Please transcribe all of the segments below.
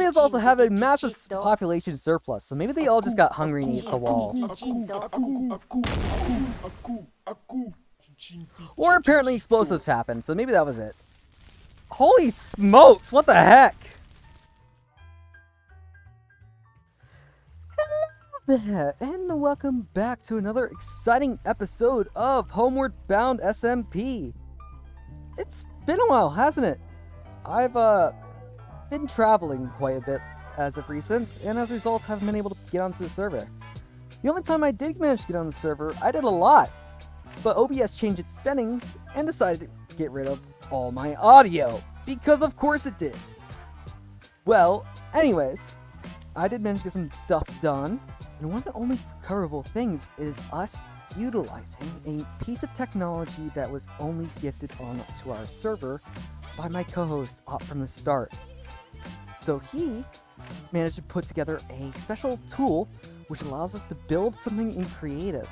Obias also have a massive population surplus, so maybe they all just got hungry and ate the walls. Or apparently explosives happened, so maybe that was it. Holy smokes, what the heck? Hello there, and welcome back to another exciting episode of Homeward Bound SMP. It's been a while, hasn't it? I've been traveling quite a bit as of recent, and as a result haven't been able to get onto the server. The only time I did manage to get on the server, I did a lot, but OBS changed its settings and decided to get rid of all my audio, because of course it did. Well, anyways, I did manage to get some stuff done, and one of the only recoverable things is us utilizing a piece of technology that was only gifted onto our server by my co-host opfromthestart. So he managed to put together a special tool which allows us to build something in creative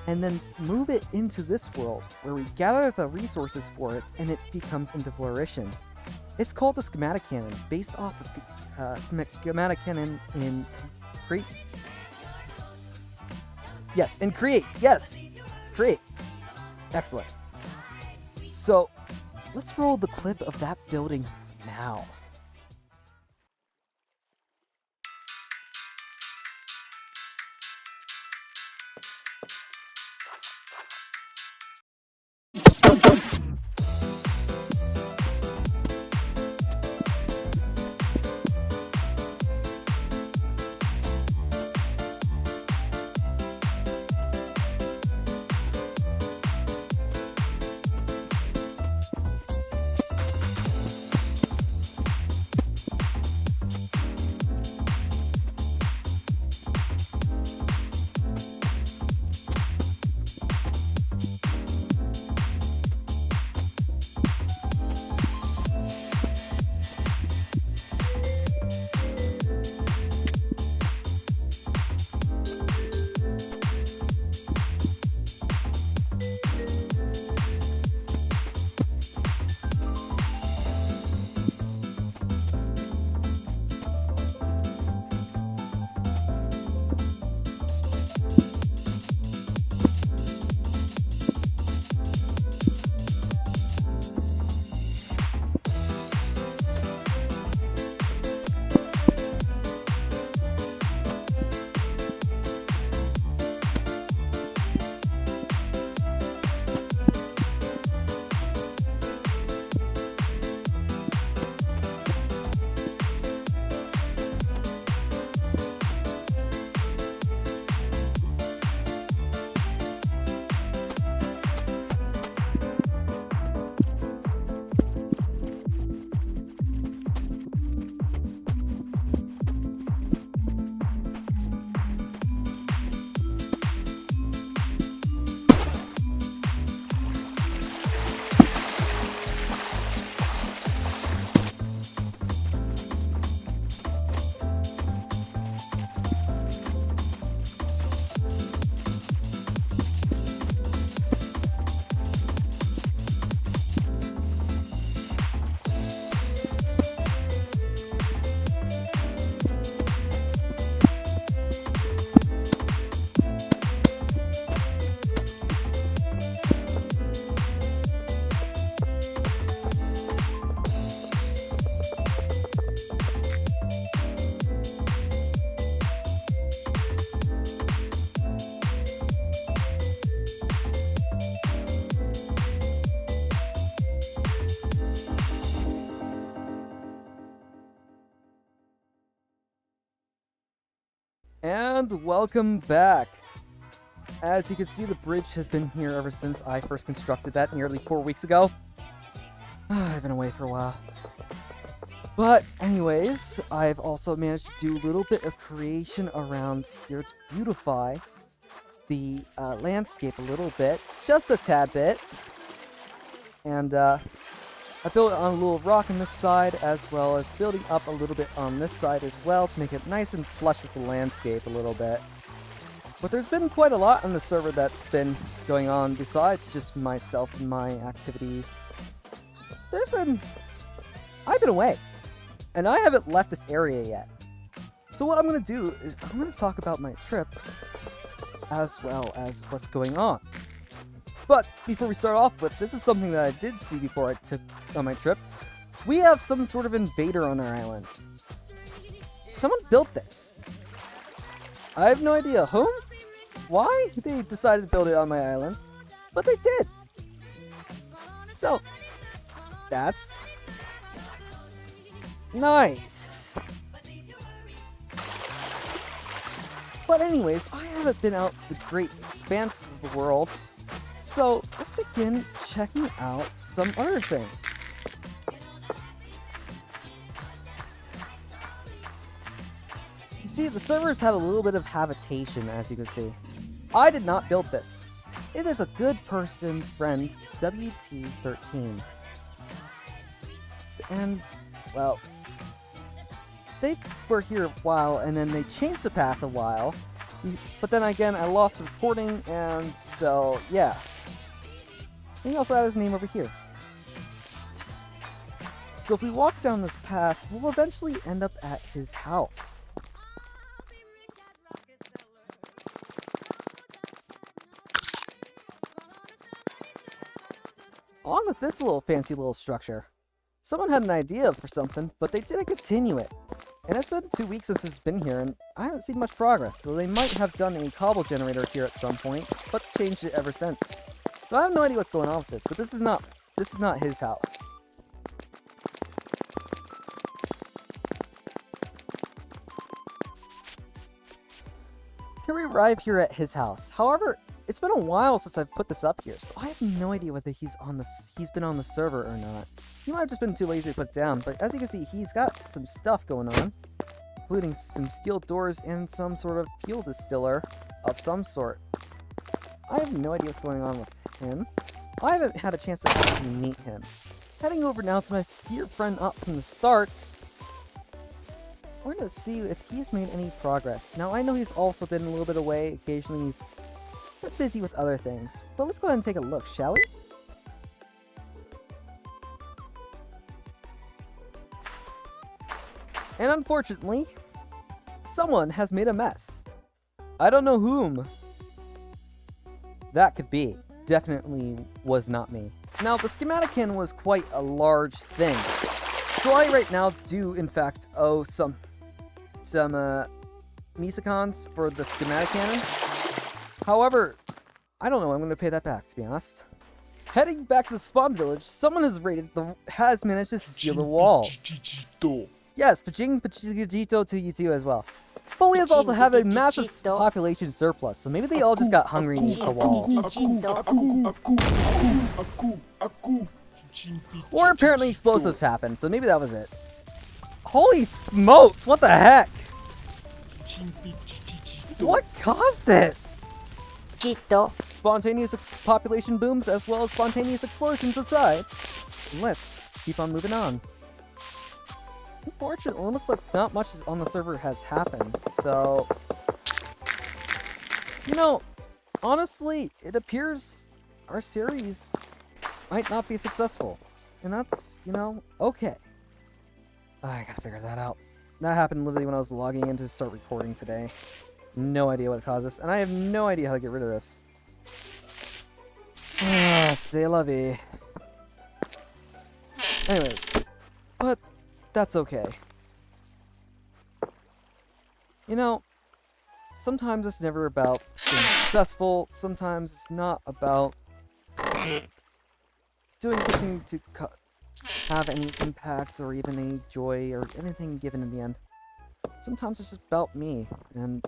and then move it into this world where we gather the resources for it and it becomes into fruition. It's called the Schematicanon, based off of the Schematicanon in Create. Yes, in Create. Yes! Create. Excellent. So, let's roll the clip of that building now. And welcome back. As you can see, the bridge has been here ever since I first constructed that nearly 4 weeks ago. I've been away for a while. But anyways, I've also managed to do a little bit of creation around here to beautify the landscape a little bit, just a tad bit. And I built it on a little rock on this side, as well as building up a little bit on this side as well to make it nice and flush with the landscape a little bit. But there's been quite a lot on the server that's been going on besides just myself and my activities. I've been away. And I haven't left this area yet. So what I'm going to do is I'm going to talk about my trip as well as what's going on. But before we start off with, this is something that I did see before I took on my trip. We have some sort of invader on our island. Someone built this. I have no idea whom, why they decided to build it on my island, but they did. So, that's nice. But anyways, I haven't been out to the great expanses of the world, so let's begin checking out some other things. You see, the servers had a little bit of habitation, as you can see. I did not build this. It is a good person friend, WT13. And, well, they were here a while, and then they changed the path a while. But then again, I lost the recording, and so, yeah. And he also had his name over here. So if we walk down this path, we'll eventually end up at his house. Along with this fancy little structure. Someone had an idea for something, but they didn't continue it. And it's been 2 weeks since it's been here, and I haven't seen much progress, so they might have done a cobble generator here at some point, but changed it ever since. So I have no idea what's going on with this, but this is not his house. Here we arrive here at his house. However, it's been a while since I've put this up here, so I have no idea whether he's been on the server or not. He might have just been too lazy to put it down, but as you can see, he's got some stuff going on, including some steel doors and some sort of fuel distiller of some sort. I have no idea what's going on with him. I haven't had a chance to actually meet him. Heading over now to my dear friend up from the starts. We're going to see if he's made any progress. Now, I know he's also been a little bit away. Occasionally, he's a bit busy with other things. But let's go ahead and take a look, shall we? And unfortunately, someone has made a mess. I don't know whom that could be. Definitely was not me. Now, the Schematicanon was quite a large thing. So I right now do, in fact, owe some Misicons for the Schematicanon. However, I don't know, I'm going to pay that back, to be honest. Heading back to the spawn village, someone has managed to seal the walls. Yes, Pachingito to you too as well. But we also have a massive population surplus, so maybe they all just got hungry and ate the walls. Or apparently explosives happened, so maybe that was it. Holy smokes, what the heck? What caused this? Spontaneous population booms as well as spontaneous explosions aside. Let's keep on moving on. Unfortunately, it looks like not much on the server has happened, so... You know, honestly, it appears our series might not be successful. And that's, you know, okay. I gotta figure that out. That happened literally when I was logging in to start recording today. No idea what caused this, and I have no idea how to get rid of this. Ah, c'est la vie. Anyways, but that's okay. You know, sometimes it's never about being successful, sometimes it's not about doing something to have any impacts or even any joy or anything given in the end. Sometimes it's just about me, and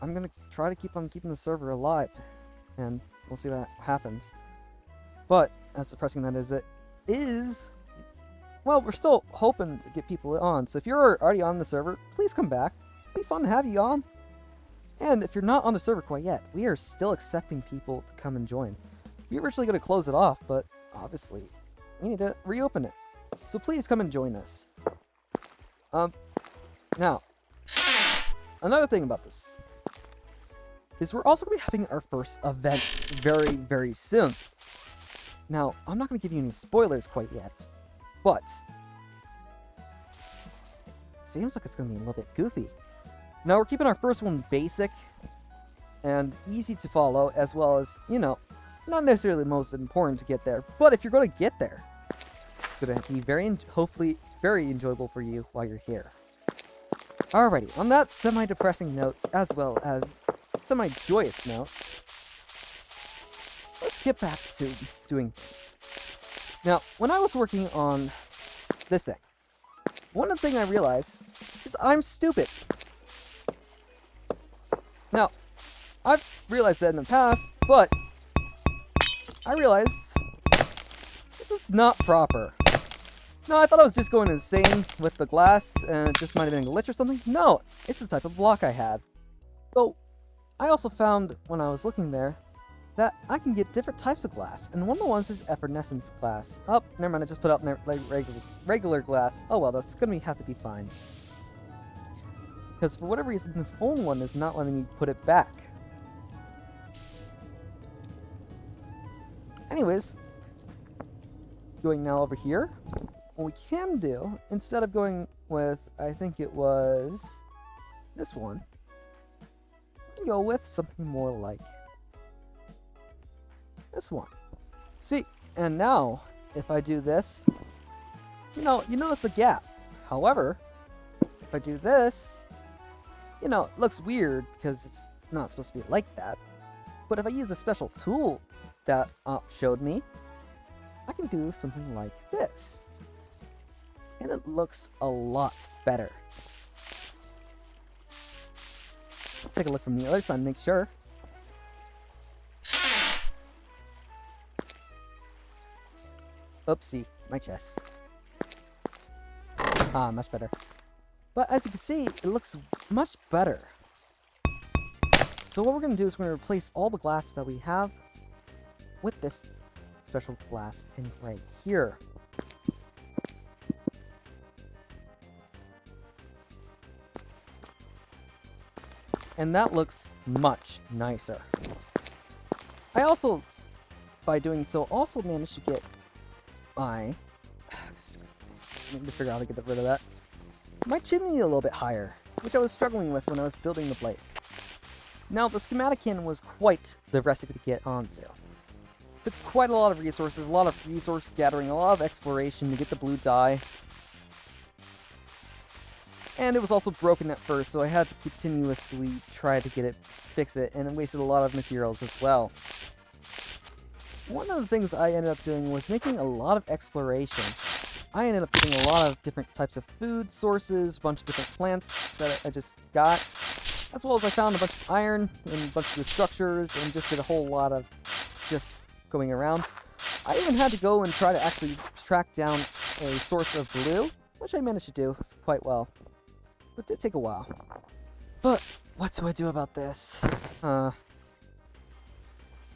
I'm gonna try to keep on keeping the server alive, and we'll see what happens. But, as depressing that is, well, we're still hoping to get people on, so if you're already on the server, please come back. It'd be fun to have you on. And if you're not on the server quite yet, we are still accepting people to come and join. We were originally going to close it off, but obviously, we need to reopen it. So please come and join us. Now, another thing about this is we're also going to be having our first event very, very soon. Now, I'm not going to give you any spoilers quite yet, but seems like it's going to be a little bit goofy. Now, we're keeping our first one basic and easy to follow, as well as, you know, not necessarily the most important to get there. But if you're going to get there, it's going to be hopefully very enjoyable for you while you're here. Alrighty, on that semi-depressing note, as well as semi-joyous note, let's get back to doing things. Now, when I was working on this thing, one thing I realized is I'm stupid. Now, I've realized that in the past, but I realized this is not proper. No, I thought I was just going insane with the glass, and it just might have been a glitch or something. No, it's the type of block I had. So, I also found, when I was looking there, that I can get different types of glass, and one of the ones is effervescence glass. Oh, never mind, I just put out like regular glass. Oh well, that's gonna have to be fine. Because for whatever reason, this old one is not letting me put it back. Anyways, going now over here, what we can do, instead of going with, I think it was this one, we can go with something more like this one. See, and now, if I do this, you notice the gap. However, if I do this, it looks weird because it's not supposed to be like that. But if I use a special tool that Op showed me, I can do something like this. And it looks a lot better. Let's take a look from the other side and make sure. Oopsie, my chest. Ah, much better. But as you can see, it looks much better. So what we're going to do is we're going to replace all the glass that we have with this special glass in right here. And that looks much nicer. I also, by doing so, also managed to get my... I need to figure out how to get rid of that. My chimney a little bit higher, which I was struggling with when I was building the place. Now, the Schematicanon was quite the recipe to get onto. It took quite a lot of resources, a lot of resource gathering, a lot of exploration to get the blue dye. And it was also broken at first, so I had to continuously try to fix it, and it wasted a lot of materials as well. One of the things I ended up doing was making a lot of exploration. I ended up getting a lot of different types of food sources, a bunch of different plants that I just got, as well as I found a bunch of iron and a bunch of the structures, and just did a whole lot of just going around. I even had to go and try to actually track down a source of blue, which I managed to do quite well. But it did take a while. But what do I do about this?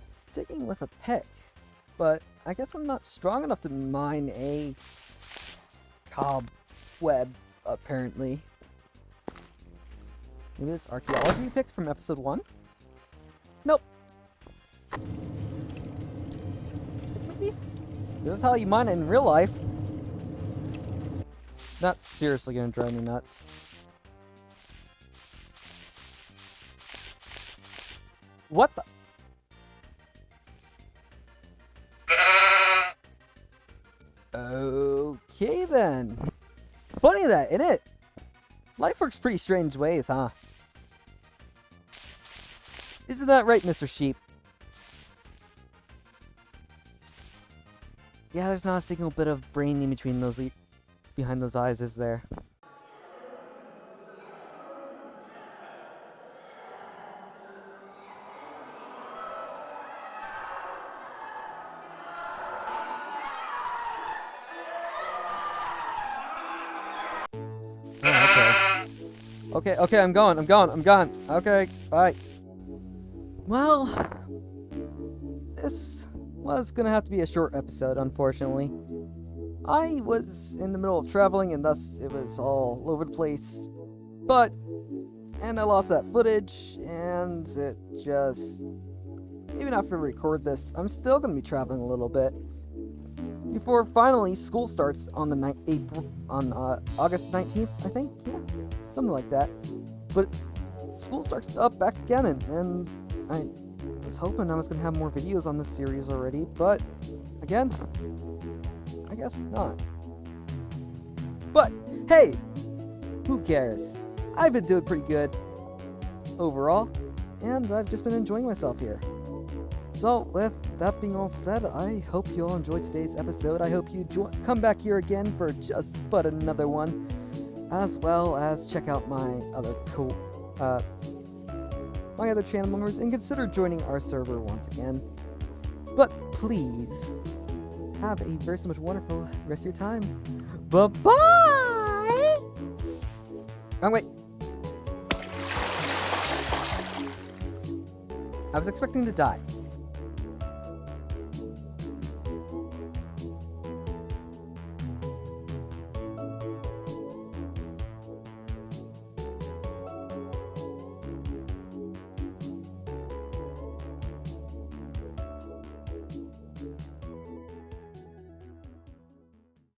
Sticking with a pick. But I guess I'm not strong enough to mine a cobweb, apparently. Maybe this archaeology pick from episode 1? Nope. Maybe? This is how you mine it in real life. That's seriously gonna drive me nuts. What the? Okay then. Funny that, isn't it? Life works pretty strange ways, huh? Isn't that right, Mr. Sheep? Yeah, there's not a single bit of brain in between those behind those eyes, is there? Okay, I'm gone. Okay, bye. Well, this was gonna have to be a short episode, unfortunately. I was in the middle of traveling, and thus it was all over the place. And I lost that footage, and it just... Even after I record this, I'm still gonna be traveling a little bit. before finally school starts on the August 19th, I think. Yeah, something like that. But school starts up back again, and I was hoping I was gonna have more videos on this series already, but again, I guess not. But hey, who cares? I've been doing pretty good overall, and I've just been enjoying myself here. So, with that being all said, I hope you all enjoyed today's episode. I hope you come back here again for just but another one, as well as check out my other my other channel members and consider joining our server once again. But please have a very so much wonderful rest of your time. Bye-bye! Oh, wait. I was expecting to die.